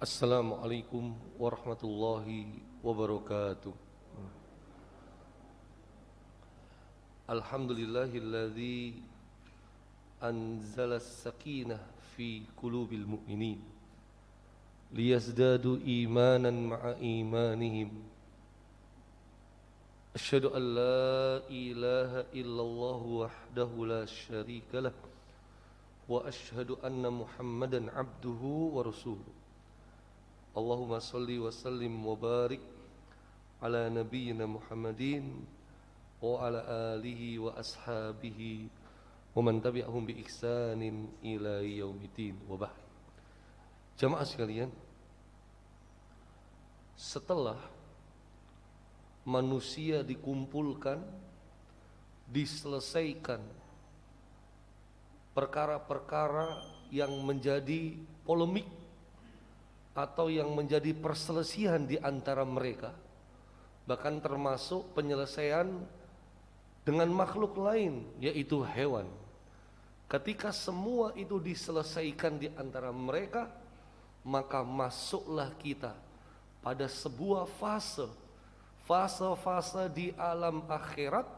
Assalamualaikum warahmatullahi wabarakatuh. Alhamdulillahilladzi anzala as-sakinah fi qulubil mu'minin liyazdadu imanan ma'a imanihim. Asyhadu an la ilaha illallah wahdahu la syarika lah wa asyhadu anna Muhammadan abduhu wa rasuluh. Allahumma salli wa sallim wa barik ala nabiyyina Muhammadin wa ala alihi wa ashabihi wa man tabi'ahum bi ihsanin ila yaumiddin wa ba'd. Jamaah sekalian, setelah manusia dikumpulkan, diselesaikan perkara-perkara yang menjadi polemik atau yang menjadi perselisihan di antara mereka, bahkan termasuk penyelesaian dengan makhluk lain yaitu hewan. Ketika semua itu diselesaikan di antara mereka, maka masuklah kita pada sebuah fase di alam akhirat,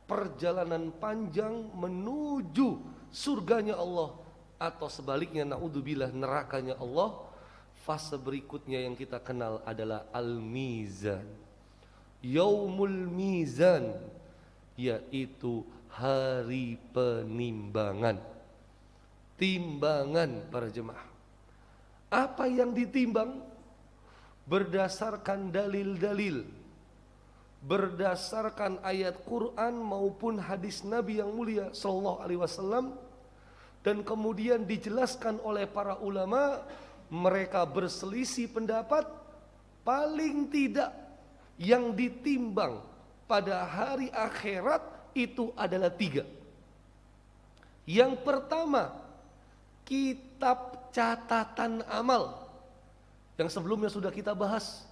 perjalanan panjang menuju surganya Allah atau sebaliknya naudzubillah nerakanya Allah. Fase berikutnya yang kita kenal adalah al-mizan, yaumul mizan, yaitu hari penimbangan. Timbangan para jemaah. Apa yang ditimbang? Berdasarkan dalil-dalil, berdasarkan ayat Quran maupun hadis Nabi yang mulia sallallahu alaihi wasallam, dan kemudian dijelaskan oleh para ulama. Mereka berselisih pendapat, paling tidak yang ditimbang pada hari akhirat itu adalah 3. Yang pertama, kitab catatan amal, yang sebelumnya sudah kita bahas.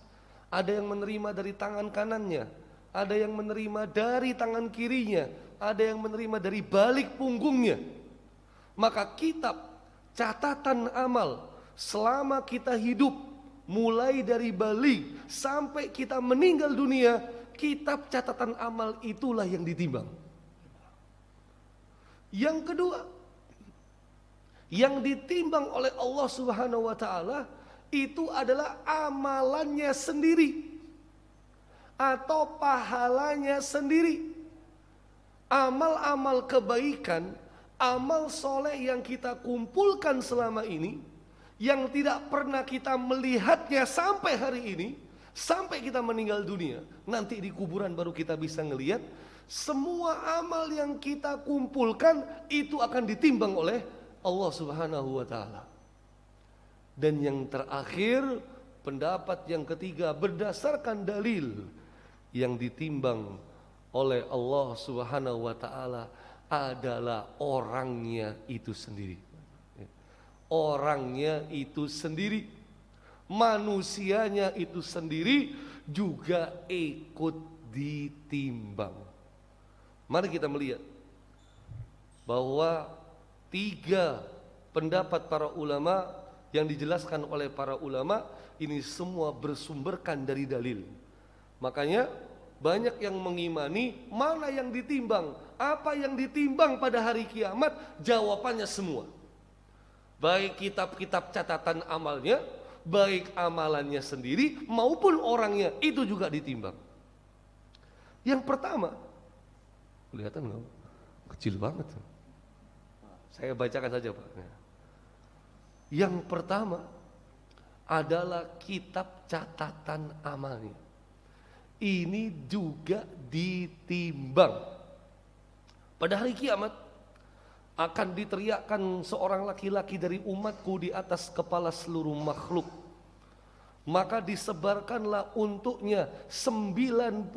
Ada yang menerima dari tangan kanannya, ada yang menerima dari tangan kirinya, ada yang menerima dari balik punggungnya. Maka kitab catatan amal selama kita hidup, mulai dari balik sampai kita meninggal dunia, kitab catatan amal itulah yang ditimbang. Yang kedua, yang ditimbang oleh Allah Subhanahu wa taala itu adalah amalannya sendiri atau pahalanya sendiri. Amal-amal kebaikan, amal soleh yang kita kumpulkan selama ini, yang tidak pernah kita melihatnya sampai hari ini, sampai kita meninggal dunia. Nanti di kuburan baru kita bisa ngelihat. Semua amal yang kita kumpulkan itu akan ditimbang oleh Allah Subhanahu wa ta'ala. Dan yang terakhir, pendapat yang ketiga, berdasarkan dalil, yang ditimbang oleh Allah Subhanahu wa ta'ala adalah orangnya itu sendiri. Orangnya itu sendiri, manusianya itu sendiri juga ikut ditimbang. Mari kita melihat bahwa 3 pendapat para ulama yang dijelaskan oleh para ulama ini semua bersumberkan dari dalil. Makanya banyak yang mengimani mana yang ditimbang, apa yang ditimbang pada hari kiamat, jawabannya semua. Baik kitab-kitab catatan amalnya, baik amalannya sendiri maupun orangnya, itu juga ditimbang. Yang pertama, kelihatan nggak? Kecil banget. Saya bacakan saja Pak. Yang pertama adalah kitab catatan amalnya. Ini juga ditimbang. Pada hari kiamat akan diteriakkan seorang laki-laki dari umatku di atas kepala seluruh makhluk. Maka disebarkanlah untuknya 99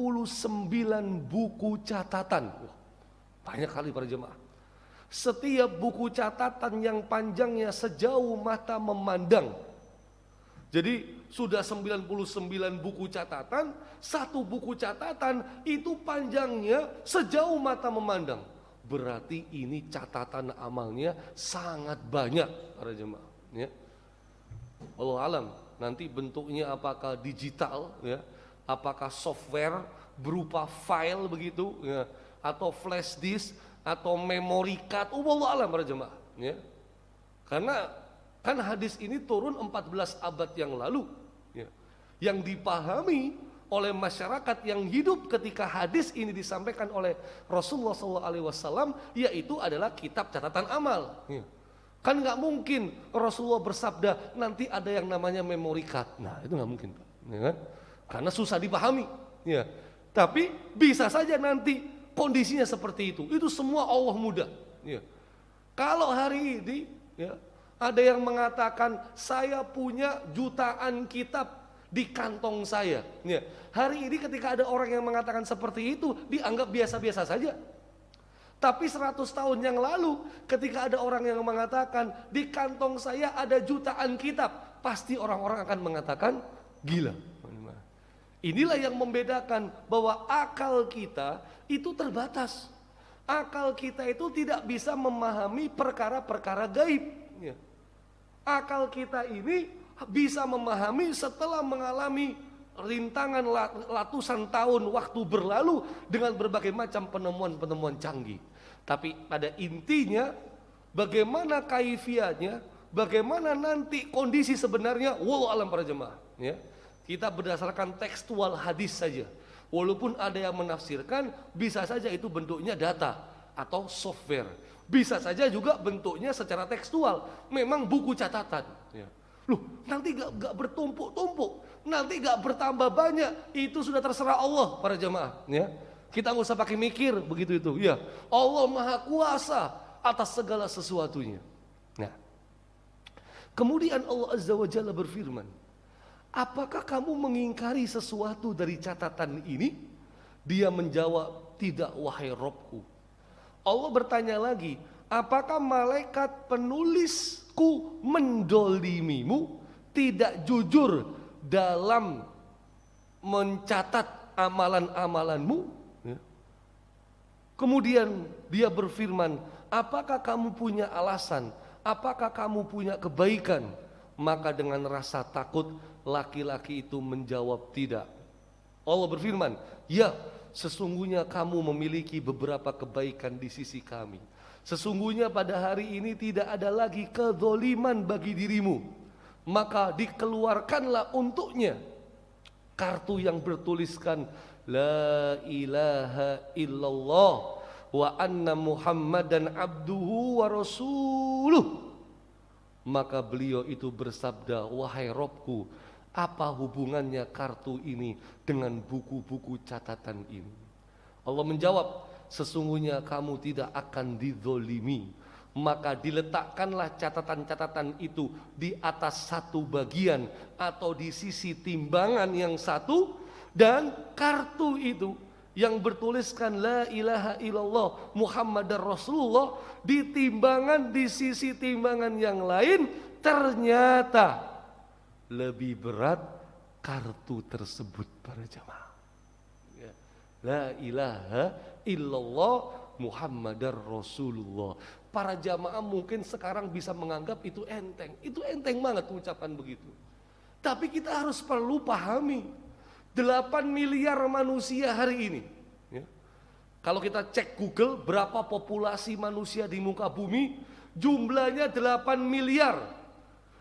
buku catatan. Banyak kali para jemaah. Setiap buku catatan yang panjangnya sejauh mata memandang. Jadi sudah 99 buku catatan, satu buku catatan itu panjangnya sejauh mata memandang. Berarti ini catatan amalnya sangat banyak para jemaah. Ya. Wallahu alam. nanti bentuknya apakah digital ya, apakah software berupa file begitu ya, atau flash disk atau memory card, wallahu alam para jemaah ya. Karena kan hadis ini turun 14 abad yang lalu ya. Yang dipahami oleh masyarakat yang hidup ketika hadis ini disampaikan oleh Rasulullah SAW yaitu adalah kitab catatan amal ya. Kan nggak mungkin Rasulullah bersabda nanti ada yang namanya memory card. Nah itu nggak mungkin Pak ya kan? Karena susah dipahami ya. Tapi bisa saja nanti kondisinya seperti itu semua Allah mudah ya. Kalau hari ini ya, ada yang mengatakan saya punya jutaan kitab di kantong saya ya. Hari ini ketika ada orang yang mengatakan seperti itu dianggap biasa-biasa saja. Tapi 100 tahun yang lalu ketika ada orang yang mengatakan di kantong saya ada jutaan kitab, pasti orang-orang akan mengatakan gila. Inilah yang membedakan bahwa akal kita itu terbatas. Akal kita itu tidak bisa memahami perkara-perkara gaib. Akal kita ini bisa memahami setelah mengalami rintangan ratusan tahun waktu berlalu dengan berbagai macam penemuan-penemuan canggih. Tapi pada intinya bagaimana kaifiatnya, bagaimana nanti kondisi sebenarnya, wallahu alam para jemaah ya. Kita berdasarkan tekstual hadis saja. Walaupun ada yang menafsirkan bisa saja itu bentuknya data atau software. Bisa saja juga bentuknya secara tekstual. Memang buku catatan. Ya. Loh, nanti gak bertumpuk-tumpuk, nanti gak bertambah banyak. Itu sudah terserah Allah para jemaah. Ya. Kita nggak usah pakai mikir begitu itu. Ya, Allah Maha Kuasa atas segala sesuatunya. Nah, kemudian Allah Azza wa Jalla berfirman, apakah kamu mengingkari sesuatu dari catatan ini? Dia menjawab, tidak wahai Robku. Allah bertanya lagi, apakah malaikat penulisku mendolimimu, tidak jujur dalam mencatat amalan-amalanmu? Kemudian dia berfirman, apakah kamu punya alasan? Apakah kamu punya kebaikan? Maka dengan rasa takut laki-laki itu menjawab tidak. Allah berfirman, ya sesungguhnya kamu memiliki beberapa kebaikan di sisi kami. Sesungguhnya pada hari ini tidak ada lagi kezaliman bagi dirimu. Maka dikeluarkanlah untuknya kartu yang bertuliskan La ilaha illallah wa anna Muhammadan abduhu wa rasuluh. Maka beliau itu bersabda, wahai Robku, apa hubungannya kartu ini dengan buku-buku catatan ini? Allah menjawab, sesungguhnya kamu tidak akan dizolimi. Maka diletakkanlah catatan-catatan itu di atas satu bagian atau di sisi timbangan yang satu, dan kartu itu yang bertuliskan la ilaha illallah Muhammadar Rasulullah di timbangan di sisi timbangan yang lain ternyata lebih berat kartu tersebut para jamaah. Ya. La ilaha illallah Muhammadar Rasulullah. Para jamaah mungkin sekarang bisa menganggap itu enteng. Itu enteng banget mengucapkan begitu. Tapi kita harus perlu pahami 8 miliar manusia hari ini ya. Kalau kita cek Google berapa populasi manusia di muka bumi, jumlahnya 8 miliar.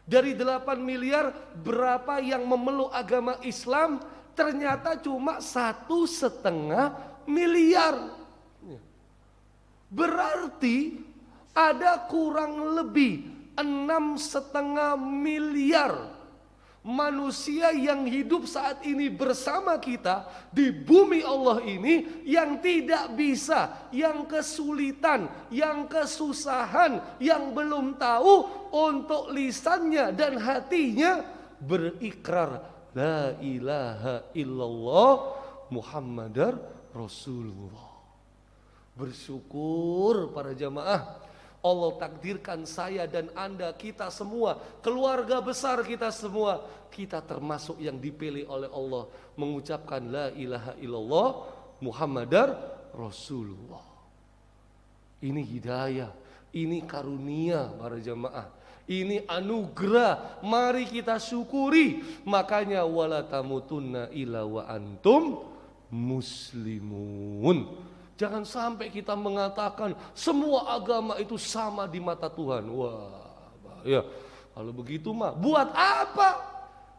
Dari 8 miliar berapa yang memeluk agama Islam? Ternyata cuma 1,5 miliar ya. Berarti ada kurang lebih 6,5 miliar manusia yang hidup saat ini bersama kita di bumi Allah ini yang tidak bisa, yang kesulitan, yang kesusahan, yang belum tahu untuk lisannya dan hatinya berikrar la ilaha illallah Muhammadar Rasulullah. Bersyukur para jamaah, Allah takdirkan saya dan Anda, kita semua, keluarga besar kita semua, kita termasuk yang dipilih oleh Allah mengucapkan la ilaha illallah Muhammadar Rasulullah. Ini hidayah, ini karunia para jamaah. Ini anugerah, mari kita syukuri. Makanya wala tamutunna illa wa antum muslimun. Jangan sampai kita mengatakan semua agama itu sama di mata Tuhan. Wah, ya kalau begitu mah buat apa?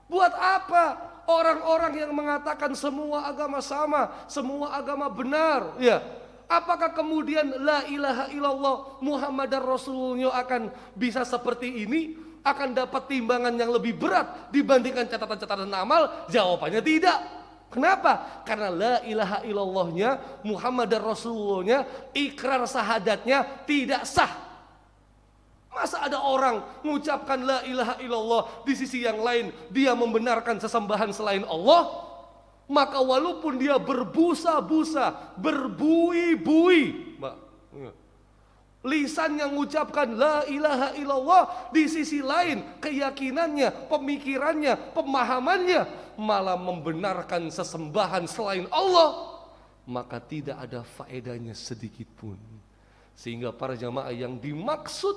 Buat apa orang-orang yang mengatakan semua agama sama, semua agama benar? Ya, apakah kemudian la ilaha illallah Muhammadar Rasulullah akan bisa seperti ini? Akan dapat timbangan yang lebih berat dibandingkan catatan-catatan amal? Jawabannya tidak. Kenapa? Karena la ilaha illallahnya Muhammadar Rasulullahnya, ikrar sahadatnya tidak sah. Masa ada orang mengucapkan la ilaha illallah, di sisi yang lain dia membenarkan sesembahan selain Allah? Maka walaupun dia berbusa-busa, berbui-bui, lisan yang mengucapkan la ilaha illallah, di sisi lain keyakinannya, pemikirannya, pemahamannya malah membenarkan sesembahan selain Allah, maka tidak ada faedahnya sedikit pun. Sehingga para jamaah yang dimaksud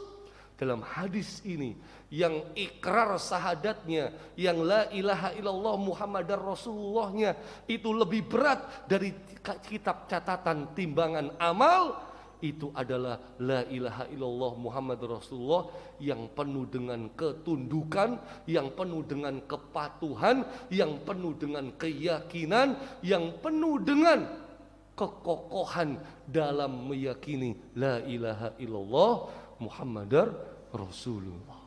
dalam hadis ini, yang ikrar sahadatnya, yang la ilaha illallah Muhammadar Rasulullahnya itu lebih berat dari kitab catatan timbangan amal, itu adalah la ilaha illallah Muhammadar Rasulullah yang penuh dengan ketundukan, yang penuh dengan kepatuhan, yang penuh dengan keyakinan, yang penuh dengan kekokohan dalam meyakini la ilaha illallah Muhammadar Rasulullah.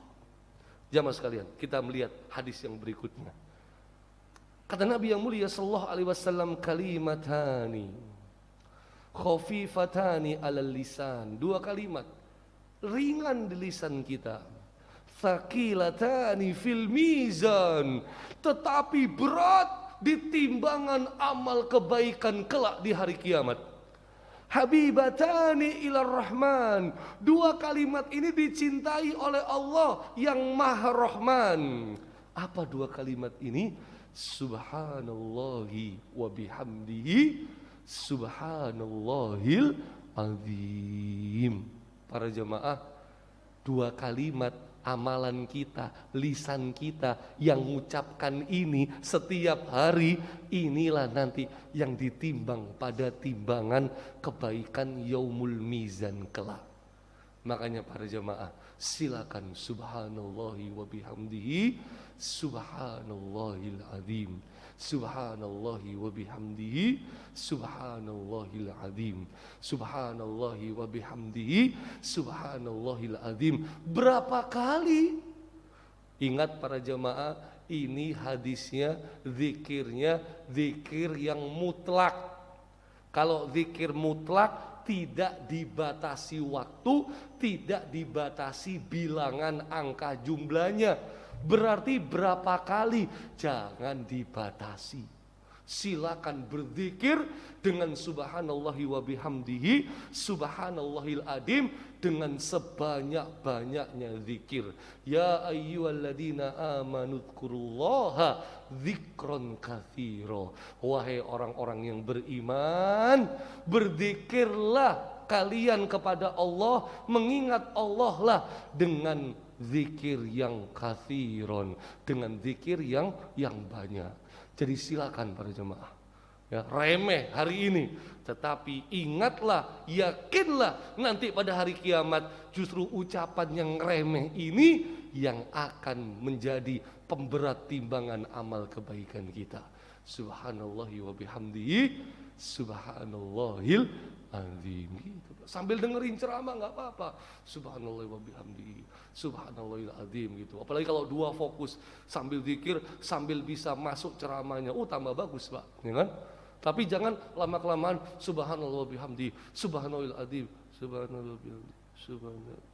Jamaah sekalian, kita melihat hadis yang berikutnya. Kata Nabi yang mulia sallallahu alaihi wasallam, kalimatani khafifatani alal lisan. Dua kalimat ringan di lisan kita. Thaqilatani fil mizan, tetapi berat di timbangan amal kebaikan kelak di hari kiamat. Habibatani ilar rahman, dua kalimat ini dicintai oleh Allah yang maha rahman. Apa dua kalimat ini? Subhanallahi wa bihamdihi, subhanallahil azim. Para jemaah, dua kalimat amalan kita, lisan kita yang mengucapkan ini setiap hari, inilah nanti yang ditimbang pada timbangan kebaikan yaumul mizan kelak. Makanya para jemaah, silakan subhanallahi wa bihamdihi, subhanallahil azim. Subhanallahi wa bihamdihi, subhanallahil azim. Subhanallahi wa bihamdihi, subhanallahil azim. Berapa kali? Ingat para jemaah, ini hadisnya, zikirnya, zikir yang mutlak. Kalau zikir mutlak tidak dibatasi waktu, tidak dibatasi bilangan angka jumlahnya. Berarti berapa kali? Jangan dibatasi. Silakan berzikir dengan subhanallahi wa bihamdihi, subhanallahil azim, dengan sebanyak-banyaknya zikir. Ya ayyuhalladzina amanu dzkurullaha dzikron katsira. Wahai orang-orang yang beriman, berzikirlah kalian kepada Allah, mengingat Allah lah dengan zikir yang katsiron, dengan zikir yang banyak. Jadi silakan para jemaah, ya, remeh hari ini, tetapi ingatlah, yakinlah nanti pada hari kiamat justru ucapan yang remeh ini yang akan menjadi pemberat timbangan amal kebaikan kita. Subhanallahi wa bihamdihi, subhanallahil azim. Gitu. Sambil dengerin ceramah nggak apa-apa. Subhanallah wa bihamdihi, subhanallahil azim gitu. Apalagi kalau dua fokus, sambil zikir, sambil bisa masuk ceramahnya. Tambah bagus, Pak, ya kan? Tapi jangan lama-kelamaan subhanallah wa bihamdihi, subhanallahil azim, subhanallah bihamdihi, subhanallah.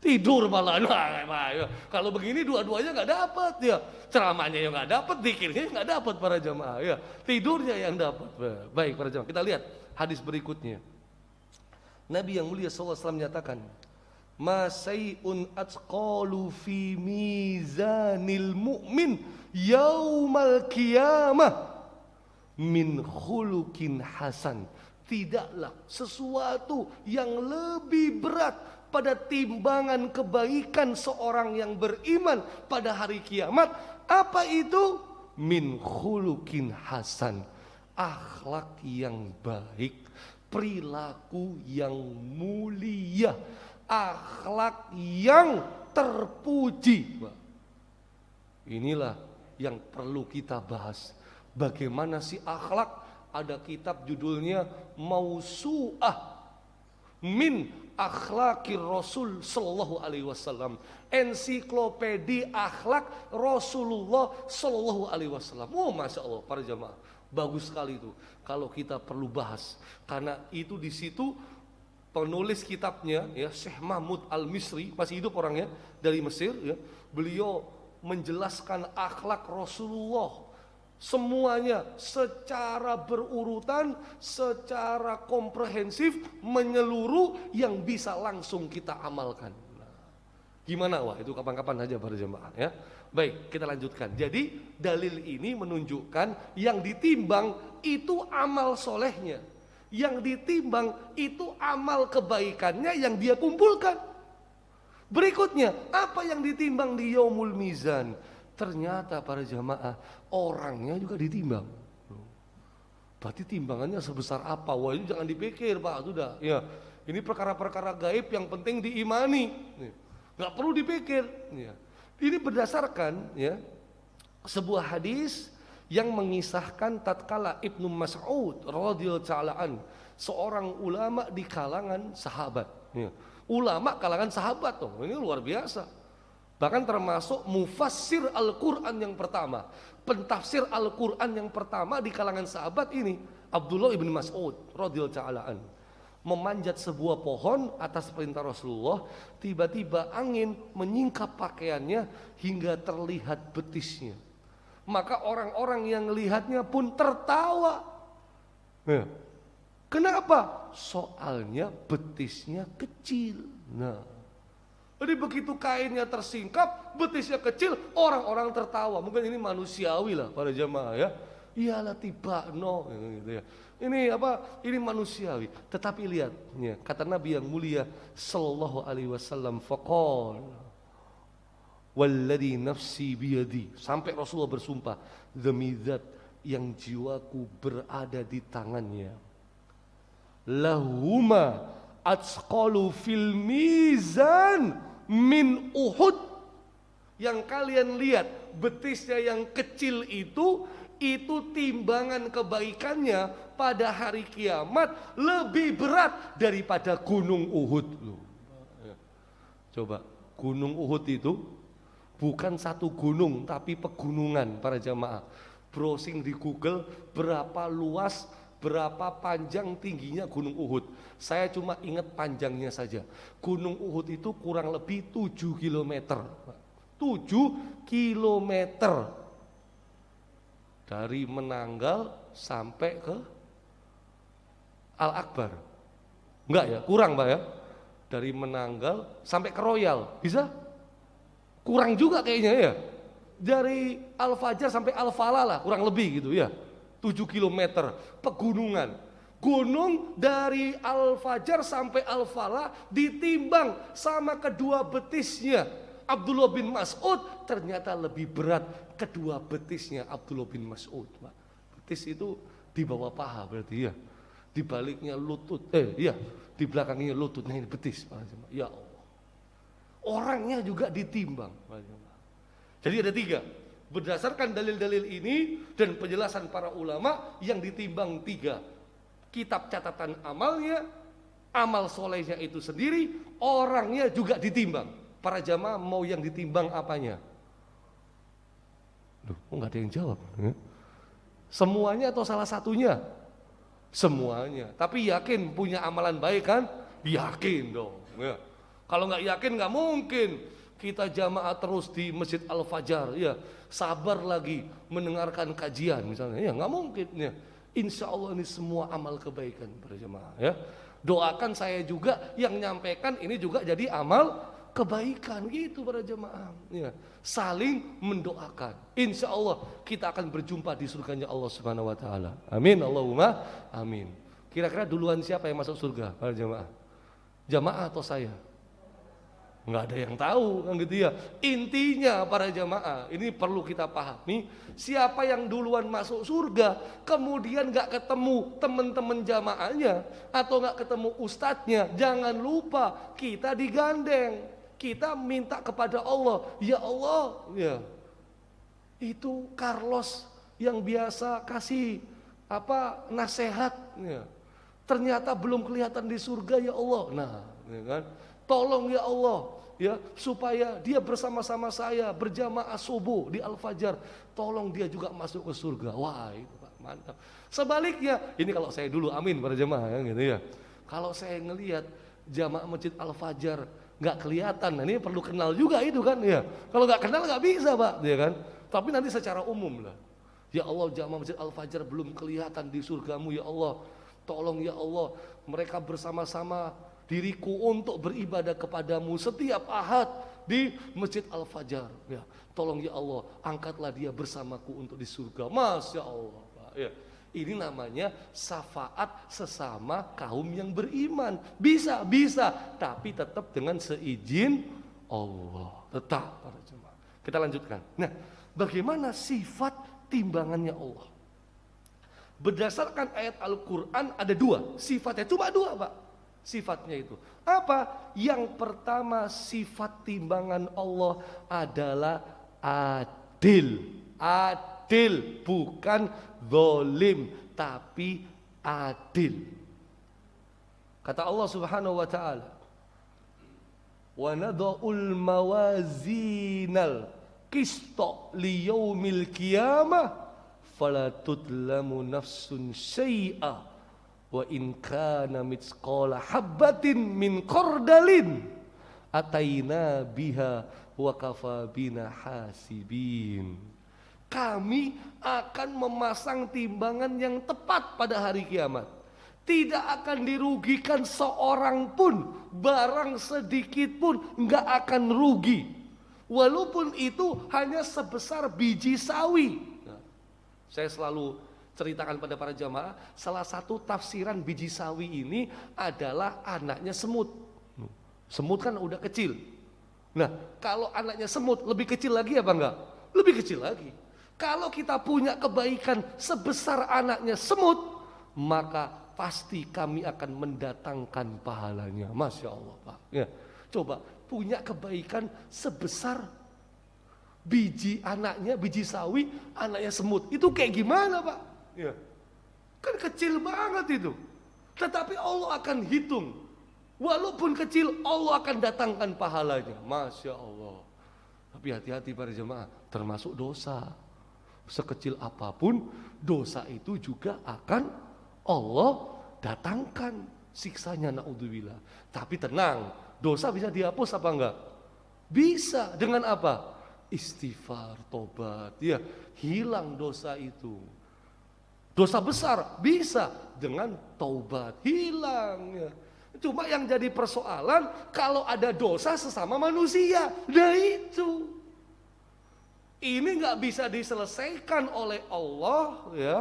Tidur malah. Nah, kalau begini dua-duanya nggak dapat ya. Ceramahnya yang nggak dapat, zikirnya nggak dapat para jamaah ya. Tidurnya yang dapat. Baik para jamaah, kita lihat hadis berikutnya. Nabi yang mulia SAW menyatakan, ma say'un atqalu fi mizanil mu'min yaumal qiyamah min khuluqin hasan. Tidaklah sesuatu yang lebih berat pada timbangan kebaikan seorang yang beriman pada hari kiamat. Apa itu? Min khuluqin hasan, akhlak yang baik, perilaku yang mulia, akhlak yang terpuji. Inilah yang perlu kita bahas. Bagaimana sih akhlak? Ada kitab judulnya Mausu'ah min akhlakir Rasul sallallahu alaihi wasallam. Ensiklopedia akhlak Rasulullah sallallahu alaihi wasallam. Oh, masya Allah para jamaah, bagus sekali itu. Kalau kita perlu bahas, karena itu di situ penulis kitabnya ya Syekh Mahmud Al-Misri, masih hidup orangnya, dari Mesir ya. Beliau menjelaskan akhlak Rasulullah semuanya secara berurutan, secara komprehensif, menyeluruh, yang bisa langsung kita amalkan. Gimana? Wah, itu kapan-kapan aja para jemaah ya. Baik, kita lanjutkan. Jadi dalil ini menunjukkan yang ditimbang itu amal solehnya, yang ditimbang itu amal kebaikannya yang dia kumpulkan. Berikutnya, apa yang ditimbang di Yaumul Mizan? Ternyata para jamaah, orangnya juga ditimbang. Berarti timbangannya sebesar apa? Wah, itu jangan dipikir Pak, sudah. Ya, ini perkara-perkara gaib yang penting diimani. Nggak perlu dipikir. Ya. Ini berdasarkan ya sebuah hadis yang mengisahkan tatkala Ibnu Mas'ud radhiyallahu ta'ala an, seorang ulama di kalangan sahabat. Ya. Ulama kalangan sahabat tuh, ini luar biasa. Bahkan termasuk mufassir Al-Quran yang pertama, pentafsir Al-Quran yang pertama di kalangan sahabat ini, Abdullah ibn Mas'ud radhiyallahu ta'ala an, memanjat sebuah pohon atas perintah Rasulullah. Tiba-tiba angin menyingkap pakaiannya hingga terlihat betisnya. Maka orang-orang yang melihatnya pun tertawa. Kenapa? Soalnya betisnya kecil. Nah, jadi begitu kainnya tersingkap, betisnya kecil, orang-orang tertawa. Mungkin ini manusiawi lah para jamaah ya. Iyalah tiba no gitu ya. Ini apa? Ini manusiawi. Tetapi lihat ya, kata Nabi yang mulia sallallahu alaihi wasallam, faqal walladzi nafsi biyadi, sampai Rasulullah bersumpah, demi zat yang jiwaku berada di tangannya, lahuma atsqalu fil mizan min Uhud. Yang kalian lihat betisnya yang kecil itu timbangan kebaikannya pada hari kiamat lebih berat daripada gunung Uhud. Coba, gunung Uhud itu bukan satu gunung tapi pegunungan para jamaah. Browsing di Google berapa luas, berapa panjang tingginya gunung Uhud. Saya cuma ingat panjangnya saja. Gunung Uhud itu kurang lebih 7 km. 7 km. Dari Menanggal sampai ke Al-Akbar. Enggak ya, kurang Pak ya. Dari Menanggal sampai ke Royal, bisa? Kurang juga kayaknya ya. Dari Al-Fajar sampai Al-Falah lah, kurang lebih gitu ya. 7 km pegunungan. Gunung dari Al-Fajar sampai Al-Falah ditimbang sama kedua betisnya Abdullah bin Mas'ud, ternyata lebih berat kedua betisnya Abdullah bin Mas'ud. Betis itu di bawah paha berarti ya. Di baliknya lutut, di belakangnya lututnya ini betis. Ya Allah. Orangnya juga ditimbang. Jadi ada 3. Berdasarkan dalil-dalil ini dan penjelasan para ulama, yang ditimbang 3. Kitab catatan amalnya, amal solehnya itu sendiri, orangnya juga ditimbang. Para jamaah mau yang ditimbang apanya? Loh, kok nggak ada yang jawab? Semuanya atau salah satunya? Semuanya. Tapi yakin punya amalan baik kan? Yakin dong. Ya. Kalau nggak yakin nggak mungkin kita jamaah terus di Masjid Al-Fajar, ya sabar lagi mendengarkan kajian misalnya, ya nggak mungkin ya. Insya Allah ini semua amal kebaikan para jemaah ya. Doakan saya juga yang nyampaikan ini juga jadi amal kebaikan gitu para jemaah ya. Saling mendoakan. Insya Allah kita akan berjumpa di surganya Allah Subhanahu Wa Taala. Amin Allahumma amin. Kira-kira duluan siapa yang masuk surga para jemaah? Jamaah atau saya? Nggak ada yang tahu kan gitu ya. Intinya para jamaah, ini perlu kita pahami, siapa yang duluan masuk surga, kemudian nggak ketemu teman-teman jamaahnya atau nggak ketemu ustadznya, jangan lupa kita digandeng, kita minta kepada Allah, ya Allah, ya itu Carlos yang biasa kasih nasihat, ya. Ternyata belum kelihatan di surga ya Allah. Nah, ya kan? Tolong ya Allah, ya supaya dia bersama-sama saya berjamaah subuh di Al-Fajar. Tolong dia juga masuk ke surga. Wah, itu Pak, mantap. Sebaliknya, ini kalau saya dulu, amin para jamaah ya, gitu ya. Kalau saya ngelihat jamaah Masjid Al-Fajar nggak kelihatan, nah ini perlu kenal juga itu kan ya. Kalau nggak kenal nggak bisa Pak, ya kan. Tapi nanti secara umum lah. Ya Allah, jamaah Masjid Al-Fajar belum kelihatan di surgamu ya Allah. Tolong ya Allah, mereka bersama-sama diriku untuk beribadah kepadamu setiap Ahad di Masjid Al-Fajar. Ya, tolong ya Allah, angkatlah dia bersamaku untuk di surga. Masya Allah, Pak. Ya, ini namanya syafaat sesama kaum yang beriman. Bisa, tapi tetap dengan seizin Allah. Tetap para jemaah. Kita lanjutkan. Nah, bagaimana sifat timbangannya Allah? Berdasarkan ayat Al-Quran ada dua sifatnya, cuma dua Pak sifatnya itu. Apa? Yang pertama, sifat timbangan Allah adalah adil. Adil, bukan zalim, tapi adil. Kata Allah Subhanahu wa taala, "Wa nadha'ul mawazinal qista liyaumil qiyamah fala tudlamu nafsun syai'a wa in kana mitsqala habbatin min khardalin ataina biha wa kafa bina hasibin." Kami akan memasang timbangan yang tepat pada hari kiamat. Tidak akan dirugikan seorang pun, barang sedikit pun nggak akan rugi, walaupun itu hanya sebesar biji sawi. Saya selalu ceritakan pada para jamaah, salah satu tafsiran biji sawi ini adalah anaknya semut. Semut kan udah kecil. Nah, kalau anaknya semut lebih kecil lagi apa enggak? Lebih kecil lagi. Kalau kita punya kebaikan sebesar anaknya semut, maka pasti kami akan mendatangkan pahalanya. Masya Allah Pak. Ya, coba punya kebaikan sebesar biji anaknya, biji sawi, anaknya semut. Itu kayak gimana Pak? Ya. Kan kecil banget itu. Tetapi Allah akan hitung. Walaupun kecil, Allah akan datangkan pahalanya. Masya Allah. Tapi hati-hati para jemaah, termasuk dosa. Sekecil apapun, dosa itu juga akan Allah datangkan siksanya, naudzubillah. Tapi tenang, dosa bisa dihapus apa enggak? Bisa. Dengan apa? Istighfar, tobat, ya, hilang dosa itu. Dosa besar bisa dengan taubat, hilang ya. Cuma yang jadi persoalan kalau ada dosa sesama manusia. Nah itu. Ini nggak bisa diselesaikan oleh Allah ya.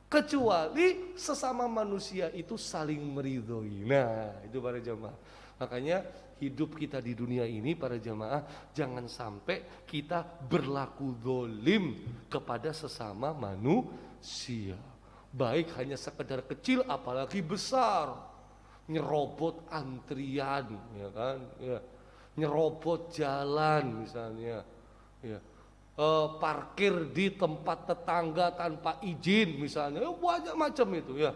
Kecuali sesama manusia itu saling meridhoi. Nah, itu para jemaah. Makanya hidup kita di dunia ini para jamaah, jangan sampai kita berlaku zalim kepada sesama manusia. Baik hanya sekedar kecil apalagi besar. Nyerobot antrian ya kan, ya. Nyerobot jalan misalnya, ya. Parkir di tempat tetangga tanpa izin misalnya, banyak macam itu ya.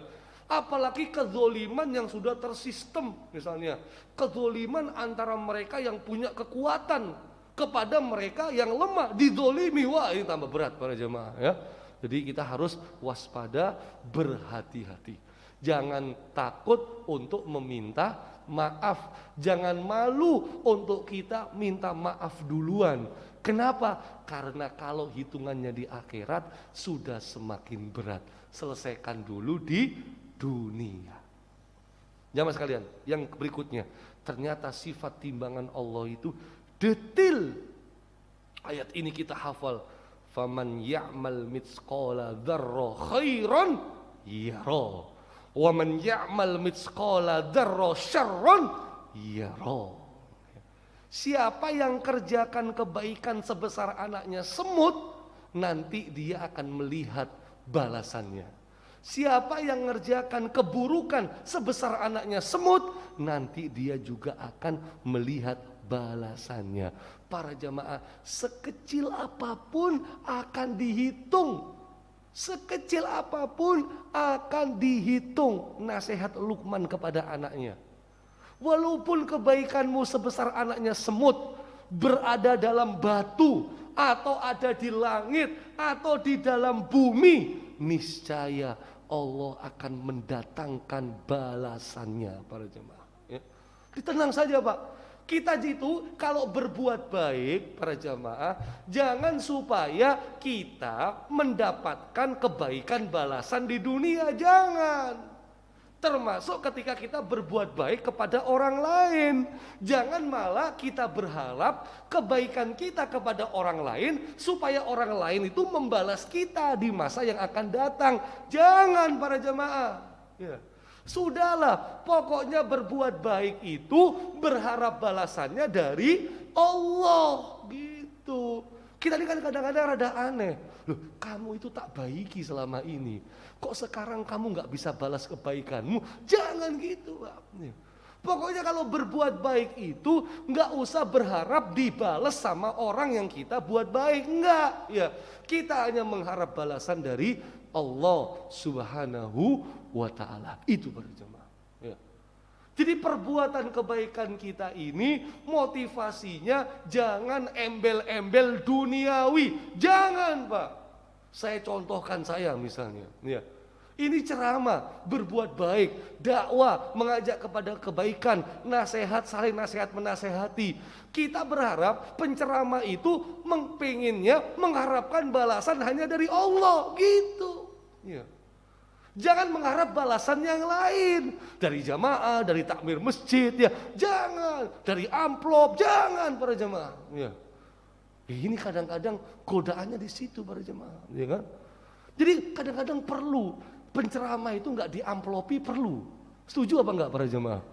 Apalagi kezoliman yang sudah tersistem misalnya, kezoliman antara mereka yang punya kekuatan kepada mereka yang lemah, dizolimi. Wah, ini tambah berat para jemaah ya. Jadi kita harus waspada, berhati-hati. Jangan takut untuk meminta maaf, jangan malu untuk kita minta maaf duluan. Kenapa? Karena kalau hitungannya di akhirat sudah semakin berat. Selesaikan dulu di dunia. Jamaah sekalian, yang berikutnya, ternyata sifat timbangan Allah itu detail. Ayat ini kita hafal, faman ya'mal mitsqala dzarra khairan yara wa man ya'mal mitsqala dzarra syarran yara. Siapa yang kerjakan kebaikan sebesar anaknya semut, nanti dia akan melihat balasannya. Siapa yang ngerjakan keburukan sebesar anaknya semut, nanti dia juga akan melihat balasannya. Para jamaah, sekecil apapun akan dihitung. Sekecil apapun akan dihitung. Nasihat Luqman kepada anaknya. Walaupun kebaikanmu sebesar anaknya semut, berada dalam batu, atau ada di langit, atau di dalam bumi, niscaya Allah akan mendatangkan balasannya, para jemaah. Ya. Tenang saja Pak, kita itu kalau berbuat baik, para jemaah, jangan supaya kita mendapatkan kebaikan balasan di dunia, jangan. Termasuk ketika kita berbuat baik kepada orang lain. Jangan malah kita berharap kebaikan kita kepada orang lain supaya orang lain itu membalas kita di masa yang akan datang. Jangan para jemaah. Ya. Sudahlah, pokoknya berbuat baik itu berharap balasannya dari Allah. Gitu. Kita ini kan kadang-kadang rada aneh. Loh, kamu itu tak baiki selama ini. Kok sekarang kamu gak bisa balas kebaikanmu? Jangan gitu Pak. Pokoknya kalau berbuat baik itu gak usah berharap dibalas sama orang yang kita buat baik. Enggak. Ya, kita hanya mengharap balasan dari Allah Subhanahu wa ta'ala. Itu para jemaah. Ya. Jadi perbuatan kebaikan kita ini motivasinya jangan embel-embel duniawi. Jangan Pak. Saya contohkan saya misalnya, ya. Ini ceramah, berbuat baik, dakwah, mengajak kepada kebaikan, nasihat, saling nasihat menasehati. Kita berharap penceramah itu pengennya mengharapkan balasan hanya dari Allah, gitu. Ya. Jangan mengharap balasan yang lain dari jamaah, dari takmir masjid, ya. Jangan dari amplop, jangan para jamaah. Ya. Ini kadang-kadang godaannya di situ para jemaah, ya kan? Jadi kadang-kadang perlu penceramah itu nggak diamplopi, perlu. Setuju apa enggak para jemaah?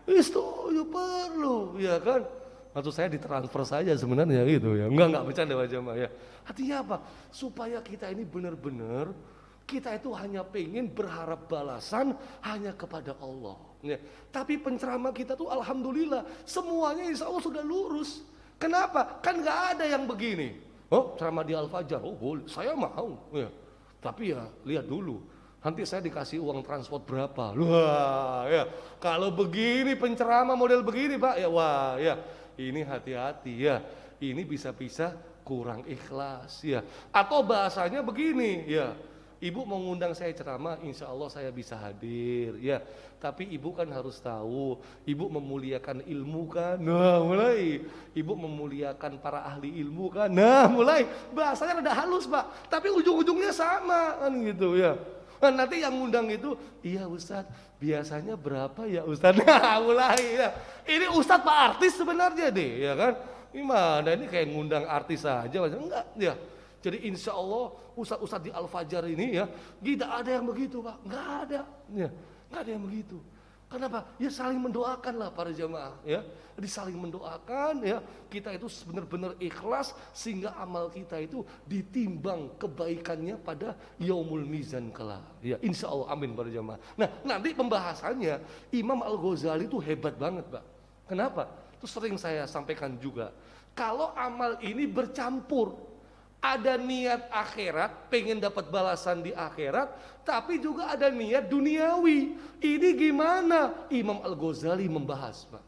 Setuju, perlu, ya kan? Maksud saya ditransfer saja sebenarnya gitu ya. Enggak bercanda para jemaah ya. Artinya apa? Supaya kita ini benar-benar kita itu hanya pengen berharap balasan hanya kepada Allah. Ya. Tapi penceramah kita tuh alhamdulillah semuanya insya Allah sudah lurus. Kenapa? Kan gak ada yang begini. Oh, ceramah di Al-Fajar. Oh, boleh. Saya mau. Ya. Tapi ya, lihat dulu. Nanti saya dikasih uang transport berapa. Wah, ya. Kalau begini penceramah model begini, Pak, ya wah, ya. Ini hati-hati ya. Ini bisa-bisa kurang ikhlas ya. Atau bahasanya begini, ya. Ibu mau ngundang saya ceramah, insya Allah saya bisa hadir ya. Tapi ibu kan harus tahu, ibu memuliakan ilmu kan. Nah mulai, ibu memuliakan para ahli ilmu kan. Nah mulai, bahasanya rada halus Pak. Tapi ujung-ujungnya sama kan gitu ya. Nah, nanti yang ngundang itu, iya Ustadz, biasanya berapa ya Ustadz? Nah mulai ya. Ini Ustadz Pak artis sebenarnya deh ya kan. Gimana ini kayak ngundang artis aja, enggak ya. Jadi insya Allah ustadz-ustadz di Al-Fajar ini ya, tidak ada yang begitu Pak, nggak ada, ya, nggak ada yang begitu. Kenapa? Ya saling mendoakan lah para jamaah, ya, jadi saling mendoakan ya, kita itu benar-benar ikhlas sehingga amal kita itu ditimbang kebaikannya pada yaumul mizan kelak. Ya insya Allah, amin para jamaah. Nah nanti pembahasannya Imam Al-Ghazali itu hebat banget Pak. Kenapa? Itu sering saya sampaikan juga. Kalau amal ini bercampur. Ada niat akhirat, pengen dapat balasan di akhirat, tapi juga ada niat duniawi. Ini gimana? Imam Al-Ghazali membahas, Pak.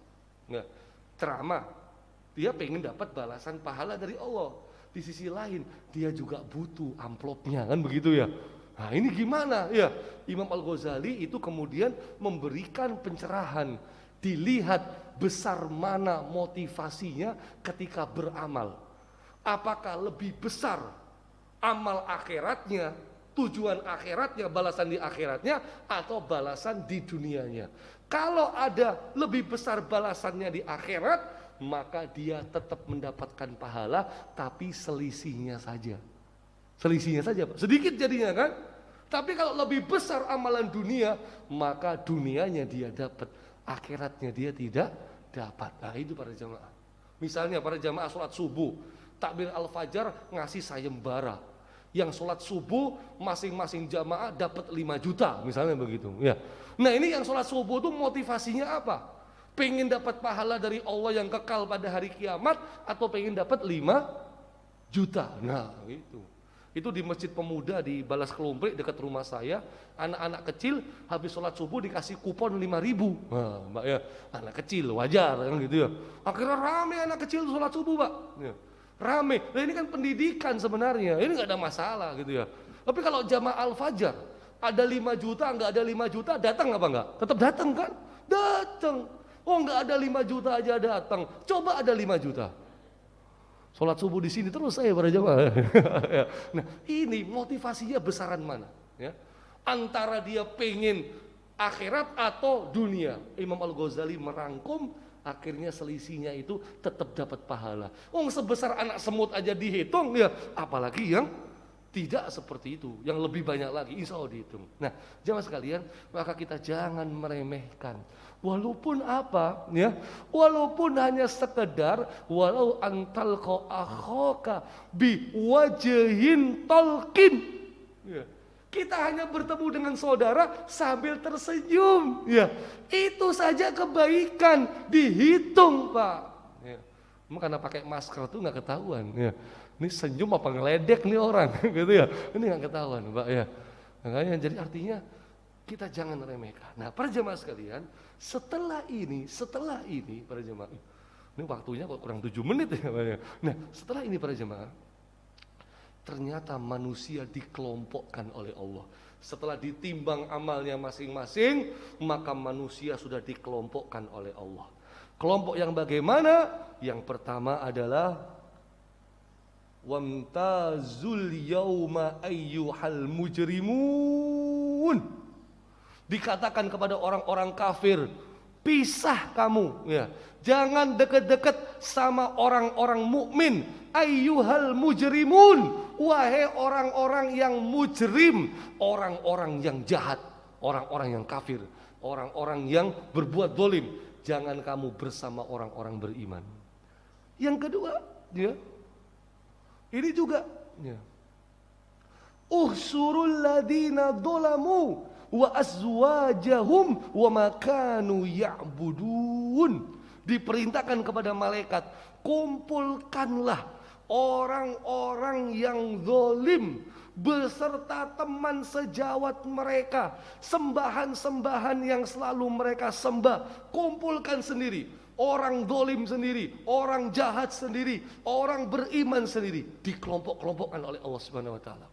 Nah, ceramah, dia pengen dapat balasan pahala dari Allah. Di sisi lain, dia juga butuh amplopnya, kan begitu ya? Nah, ini gimana? Ya, Imam Al-Ghazali itu kemudian memberikan pencerahan. Dilihat besar mana motivasinya ketika beramal. Apakah lebih besar amal akhiratnya, tujuan akhiratnya, balasan di akhiratnya, atau balasan di dunianya? Kalau ada lebih besar balasannya di akhirat, maka dia tetap mendapatkan pahala, tapi selisihnya saja. Selisihnya saja Pak, sedikit jadinya kan? Tapi kalau lebih besar amalan dunia, maka dunianya dia dapat, akhiratnya dia tidak dapat. Nah itu para jemaah. Misalnya para jamaah sholat subuh, takbir al-fajar ngasih sayembara. Yang sholat subuh masing-masing jamaah dapat 5 juta, misalnya begitu. Ya. Nah ini yang sholat subuh itu motivasinya apa? Pengen dapat pahala dari Allah yang kekal pada hari kiamat atau pengen dapat 5 juta? Nah itu di Masjid Pemuda di Balas Kelumprik dekat rumah saya, anak-anak kecil habis sholat subuh dikasih kupon 5.000. Nah, Mbak ya, anak kecil wajar kan gitu ya. Akhirnya rame anak kecil sholat subuh, Pak. Ya, rame. Nah ini kan pendidikan sebenarnya, ini nggak ada masalah gitu ya. Tapi kalau jamaah al-fajar ada 5 juta, nggak ada 5 juta, datang apa nggak? Tetap datang kan? Datang. Oh nggak ada 5 juta aja datang. Coba ada 5 juta. Sholat subuh di sini terus saya para jamaah. Nah ini motivasinya besaran mana? Ya. Antara dia pengen akhirat atau dunia. Imam Al-Ghazali merangkum, akhirnya selisihnya itu tetap dapat pahala. Sebesar anak semut aja dihitung ya, apalagi yang tidak seperti itu, yang lebih banyak lagi insya Allah dihitung. Nah jamaah sekalian, maka kita jangan meremehkan. Walaupun apa ya, walaupun hanya sekedar walau antal ko akhoka bi wajhin talqin ya. Kita hanya bertemu dengan saudara sambil tersenyum ya, itu saja kebaikan dihitung Pak ya. Karena pakai masker tuh nggak ketahuan ya, ini senyum apa ngeledek nih orang gitu ya, ini nggak ketahuan Pak ya. Makanya jadi artinya kita jangan remehkan. Nah para jemaah sekalian, setelah ini para jemaah, ini waktunya kok kurang 7 menit ya Pak ya. Nah setelah ini para jemaah, ternyata manusia dikelompokkan oleh Allah. Setelah ditimbang amalnya masing-masing, maka manusia sudah dikelompokkan oleh Allah. Kelompok yang bagaimana? Yang pertama adalah wamtazul yauma ayyuhal mujrimun. Dikatakan kepada orang-orang kafir, pisah kamu ya. Jangan dekat-dekat sama orang-orang mukmin. Ayyuhal mujrimun, wahai orang-orang yang mujrim, orang-orang yang jahat, orang-orang yang kafir, orang-orang yang berbuat zalim. Jangan kamu bersama orang-orang beriman. Yang kedua, ya. Ini juga ya. Uhsurul ladina dzalamu wa azwajahum wa makanu ya'budun. Diperintahkan kepada malaikat, kumpulkanlah orang-orang yang zalim beserta teman sejawat mereka, sembahan-sembahan yang selalu mereka sembah, kumpulkan sendiri. Orang zalim sendiri, orang jahat sendiri, orang beriman sendiri, dikelompok-kelompokkan oleh Allah Subhanahu wa taala.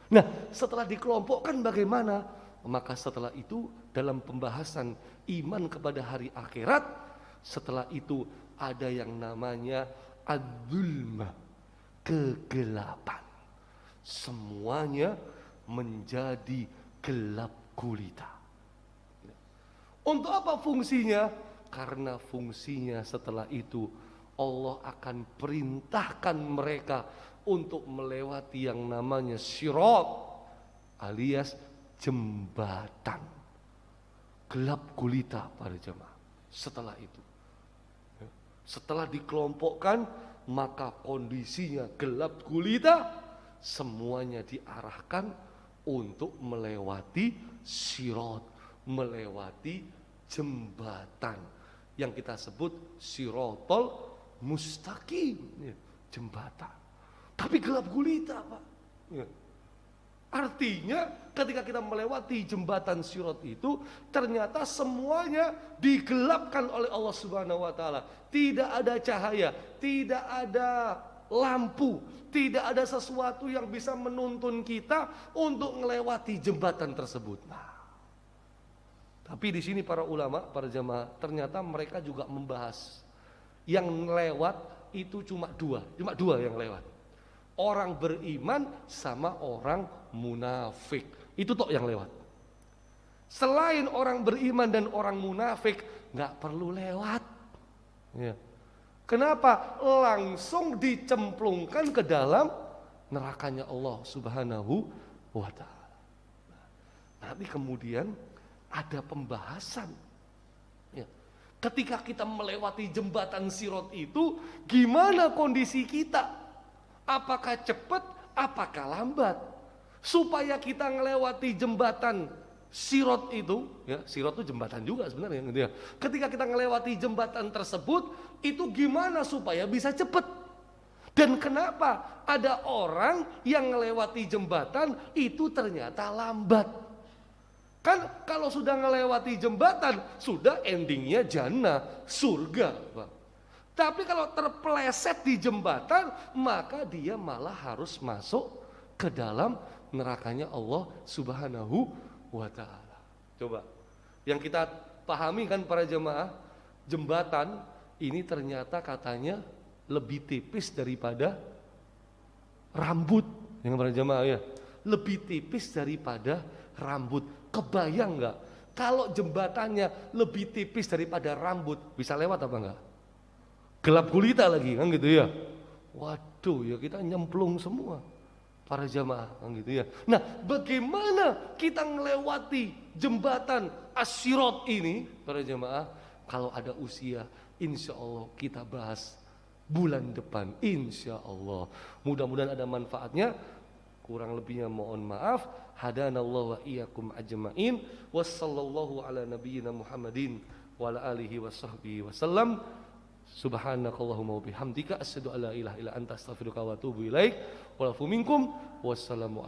Nah, setelah dikelompokkan bagaimana? Maka setelah itu dalam pembahasan iman kepada hari akhirat, setelah itu ada yang namanya ad-dzulmah, kegelapan. Semuanya menjadi gelap gulita. Untuk apa fungsinya? Karena fungsinya setelah itu Allah akan perintahkan mereka untuk melewati yang namanya sirat alias jembatan gelap gulita para jemaah. Setelah itu, setelah dikelompokkan, maka kondisinya gelap gulita, semuanya diarahkan untuk melewati sirat, melewati jembatan yang kita sebut sirotol mustaqim, jembatan. Tapi gelap gulita Pak. Artinya ketika kita melewati jembatan sirat itu, ternyata semuanya digelapkan oleh Allah Subhanahu wa taala. Tidak ada cahaya, tidak ada lampu, tidak ada sesuatu yang bisa menuntun kita untuk melewati jembatan tersebut. Tapi di sini para ulama, para jamaah, ternyata mereka juga membahas yang lewat itu cuma dua yang lewat. Orang beriman sama orang munafik. Itu tok yang lewat. Selain orang beriman dan orang munafik, nggak perlu lewat. Ya. Kenapa? Langsung dicemplungkan ke dalam nerakanya Allah Subhanahu wa ta'ala. Nanti kemudian ada pembahasan. Ya. Ketika kita melewati jembatan Sirat itu, gimana kondisi kita? Apakah cepat, apakah lambat? Supaya kita melewati jembatan Sirat itu, ya, Sirat itu jembatan juga sebenarnya gitu ya. Ketika kita melewati jembatan tersebut, itu gimana supaya bisa cepat? Dan kenapa ada orang yang melewati jembatan itu ternyata lambat? Kan kalau sudah melewati jembatan, sudah endingnya jannah, surga, Pak. Tapi kalau terpeleset di jembatan, maka dia malah harus masuk ke dalam nerakanya Allah Subhanahu wa ta'ala. Coba, yang kita pahami kan para jemaah, jembatan ini ternyata katanya lebih tipis daripada rambut. Yang para jemaah ya, lebih tipis daripada rambut. Kebayang nggak? Kalau jembatannya lebih tipis daripada rambut, bisa lewat apa enggak? Gelap gulita lagi kan gitu ya. Waduh ya, kita nyemplung semua para jamaah kan gitu ya. Nah, bagaimana kita melewati jembatan As-Sirat ini para jamaah? Kalau ada usia, insya Allah kita bahas bulan depan, insya Allah. Mudah-mudahan ada manfaatnya. Kurang lebihnya mohon maaf. Hadanallahu wa iyyakum ajma'in. Wassallallahu ala nabiyyina Muhammadin wa ala alihi wa sahbihi wasallam. Subhanakallahumma wa bihamdika asyhadu an la ilaha illa anta astaghfiruka wa atubu ilaik. Wa lafu minkum. Wassalamu